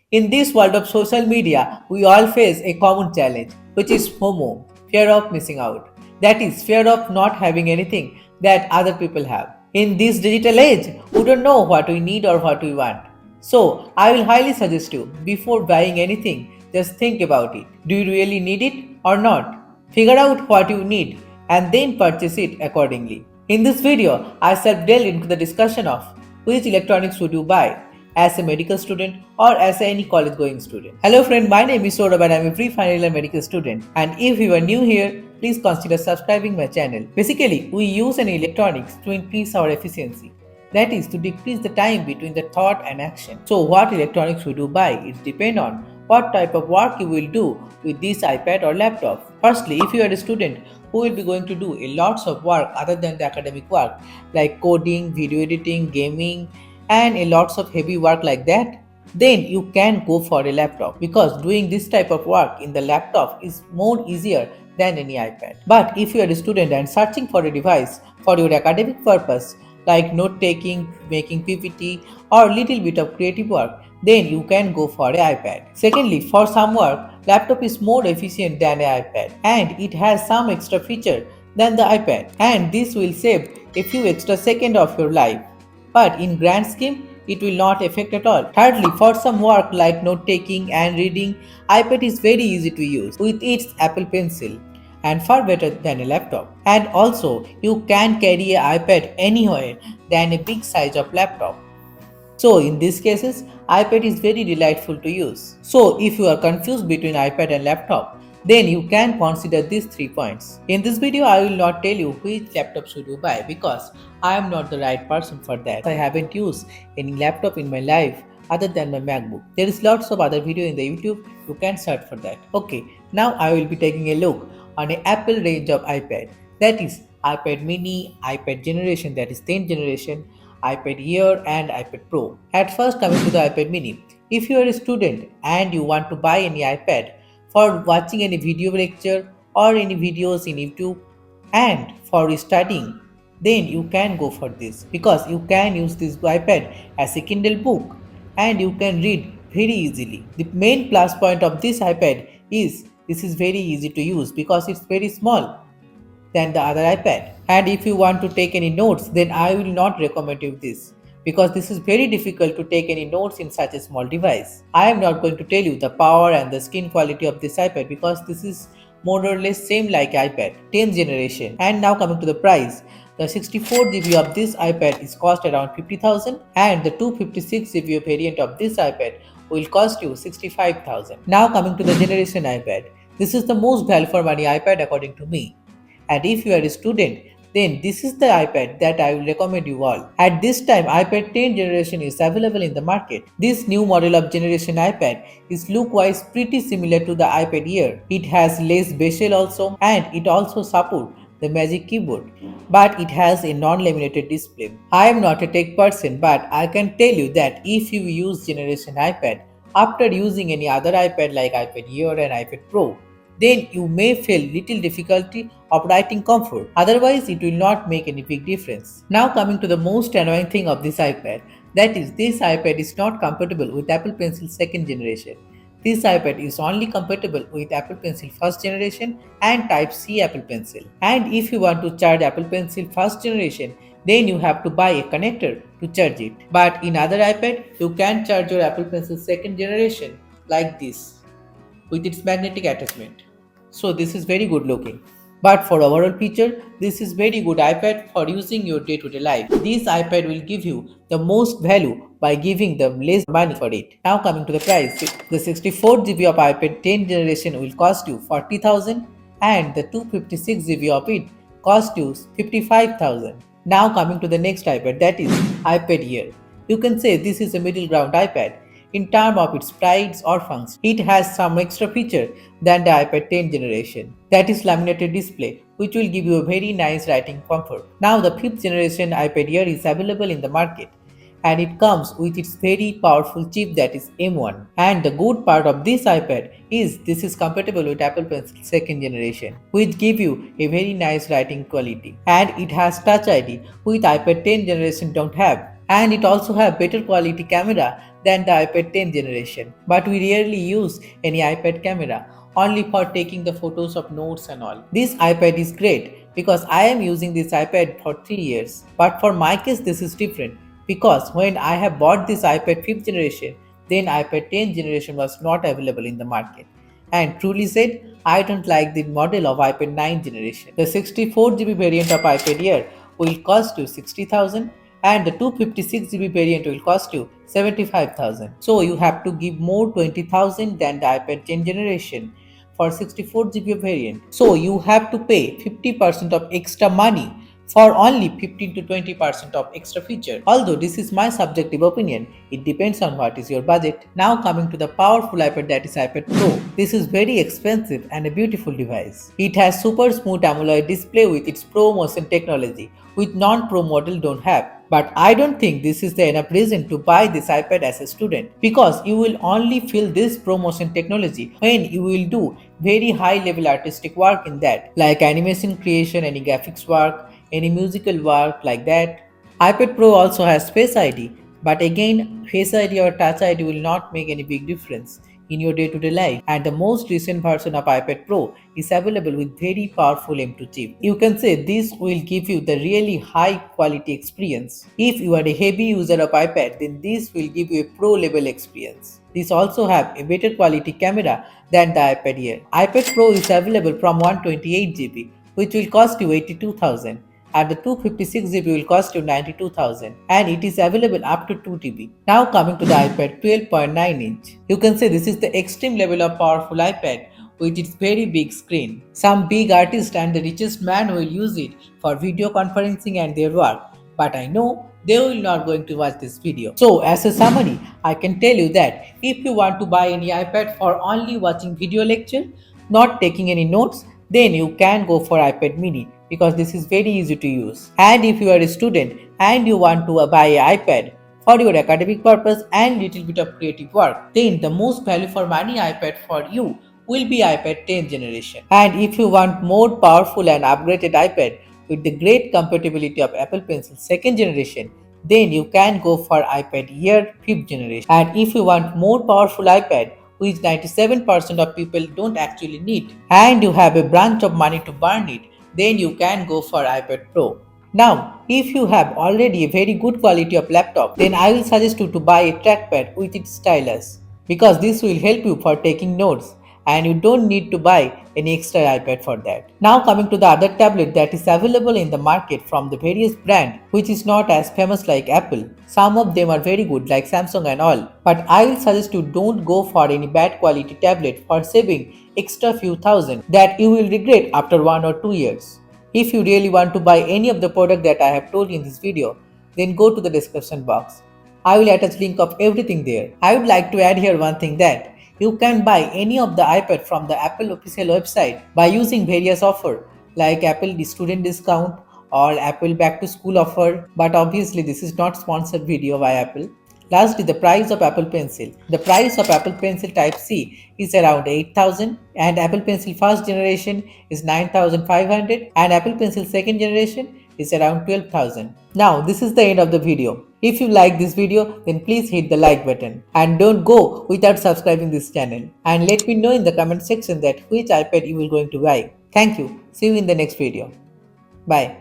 In this world of social media, we all face a common challenge, which is FOMO, fear of missing out. That is, fear of not having anything that other people have. In this digital age, we don't know what we need or what we want. So, I will highly suggest you, before buying anything, just think about it. Do you really need it or not? Figure out what you need and then purchase it accordingly. In this video, I shall delve into the discussion of which electronics would you buy as a medical student or as any college going student. Hello friend, my name is Sourav and I am a pre-final year medical student, and if you are new here, please consider subscribing my channel. Basically, we use an electronics to increase our efficiency. That is to decrease the time between the thought and action. So what electronics would you buy? It depends on what type of work you will do with this iPad or laptop. Firstly, if you are a student who will be going to do a lots of work other than the academic work like coding, video editing, gaming, and a lots of heavy work like that, then you can go for a laptop because doing this type of work in the laptop is more easier than any iPad. But if you are a student and searching for a device for your academic purpose like note taking, making PPT, or little bit of creative work, then you can go for an iPad. Secondly, for some work, laptop is more efficient than an iPad and it has some extra feature than the iPad, and this will save a few extra seconds of your life. But in grand scheme, it will not affect at all. Thirdly, for some work like note taking and reading, iPad is very easy to use with its Apple Pencil and far better than a laptop. And also, you can carry an iPad anywhere than a big size of laptop. So in these cases, iPad is very delightful to use. So if you are confused between iPad and laptop, then you can consider these 3 points. In this video, I will not tell you which laptop should you buy because I am not the right person for that. I haven't used any laptop in my life other than my MacBook. There is lots of other video in the YouTube, you can search for that. Okay, now I will be taking a look on an Apple range of iPad. That is iPad mini, iPad generation, that is 10th generation, iPad Air and iPad Pro. At first, coming to the iPad mini. If you are a student and you want to buy any iPad for watching any video lecture or any videos in YouTube and for studying, then you can go for this because you can use this iPad as a Kindle book and you can read very easily. The main plus point of this iPad is this is very easy to use because it's very small than the other iPad. And if you want to take any notes, then I will not recommend you this because this is very difficult to take any notes in such a small device. I am not going to tell you the power and the screen quality of this iPad because this is more or less same like iPad 10th generation. And now coming to the price, the 64GB of this iPad is cost around 50,000 and the 256GB variant of this iPad will cost you 65,000. Now coming to the generation iPad, this is the most value for money iPad according to me. And if you are a student, then this is the iPad that I will recommend you all. At this time, iPad 10th generation is available in the market. This new model of generation iPad is look-wise pretty similar to the iPad Air. It has less bezel also and it also supports the Magic Keyboard, but it has a non-laminated display. I am not a tech person, but I can tell you that if you use generation iPad after using any other iPad like iPad Air and iPad Pro, then you may feel little difficulty of writing comfort. Otherwise, it will not make any big difference. Now coming to the most annoying thing of this iPad, that is this iPad is not compatible with Apple Pencil 2nd generation. This iPad is only compatible with Apple Pencil 1st generation and Type-C Apple Pencil. And if you want to charge Apple Pencil 1st generation, then you have to buy a connector to charge it. But in other iPad, you can charge your Apple Pencil 2nd generation like this with its magnetic attachment. So this is very good looking. But for overall feature, this is very good iPad for using your day-to-day life. This iPad will give you the most value by giving them less money for it. Now coming to the price, the 64GB of iPad 10th generation will cost you 40,000 and the 256GB of it cost you 55,000. Now coming to the next iPad, that is iPad Air. You can say this is a middle ground iPad in terms of its price or function. It has some extra feature than the iPad 10th generation, that is laminated display, which will give you a very nice writing comfort. Now the 5th generation iPad Air is available in the market and it comes with its very powerful chip, that is M1. And the good part of this iPad is this is compatible with Apple Pencil 2nd generation, which give you a very nice writing quality. And it has Touch ID, which iPad 10th generation don't have. and it also have better quality camera than the iPad 10 generation. But we rarely use any iPad camera, only for taking the photos of notes and all. This iPad is great because I am using this iPad for 3 years. But for my case this is different because when I have bought this iPad 5th generation, then iPad 10 generation was not available in the market. And truly said, I don't like the model of iPad 9 generation. The 64 GB variant of iPad Air will cost you 60,000 and the 256 GB variant will cost you 75,000. So you have to give more 20,000 than the iPad 10 generation for 64 GB variant. So you have to pay 50% of extra money for only 15 to 20% of extra feature. Although this is my subjective opinion, it depends on what is your budget. Now coming to the powerful iPad, that is iPad Pro. This is very expensive and a beautiful device. It has super smooth AMOLED display with its Pro Motion technology, which non-Pro model don't have. But I don't think this is the enough reason to buy this iPad as a student because you will only feel this promotion technology when you will do very high level artistic work in that, like animation creation, any graphics work, any musical work like that. iPad Pro also has Face ID, but again, Face ID or Touch ID will not make any big difference in your day-to-day life. And the most recent version of iPad Pro is available with very powerful M2 chip. You can say this will give you the really high quality experience. If you are a heavy user of iPad, then this will give you a pro level experience. This also have a better quality camera than the iPad Air. iPad Pro is available from 128 GB, which will cost you 82,000 and the 256 GB will cost you 92,000 and it is available up to 2 TB. Now coming to the iPad 12.9 inch. You can say this is the extreme level of powerful iPad with its very big screen. Some big artists and the richest man will use it for video conferencing and their work, but I know they will not going to watch this video. So as a summary, I can tell you that if you want to buy any iPad for only watching video lecture, not taking any notes, then you can go for iPad mini because this is very easy to use. And if you are a student and you want to buy an iPad for your academic purpose and little bit of creative work, then the most value for money iPad for you will be iPad 10 generation. And if you want more powerful and upgraded iPad with the great compatibility of Apple Pencil 2nd generation, then you can go for iPad Air 5th generation. And if you want more powerful iPad, which 97% of people don't actually need, and you have a bunch of money to burn it, then you can go for iPad Pro. Now, if you have already a very good quality of laptop, then I will suggest you to buy a trackpad with its stylus because this will help you for taking notes and you don't need to buy any extra iPad for that. Now coming to the other tablet that is available in the market from the various brand which is not as famous like Apple. Some of them are very good like Samsung and all, but I will suggest you don't go for any bad quality tablet for saving extra few thousand that you will regret after 1 or 2 years. If you really want to buy any of the product that I have told you in this video, then go to the description box. I will attach link of everything there. I would like to add here one thing that you can buy any of the iPad from the Apple official website by using various offer like Apple student discount or Apple back to school offer, but obviously this is not sponsored video by Apple. Lastly, the price of Apple Pencil. The price of Apple Pencil Type C is around 8,000 and Apple Pencil first generation is 9,500 and Apple Pencil second generation is around 12,000. Now this is the end of the video. If you like this video, then please hit the like button and don't go without subscribing this channel, and let me know in the comment section that which iPad you will going to buy. Thank you. See you in the next video. Bye.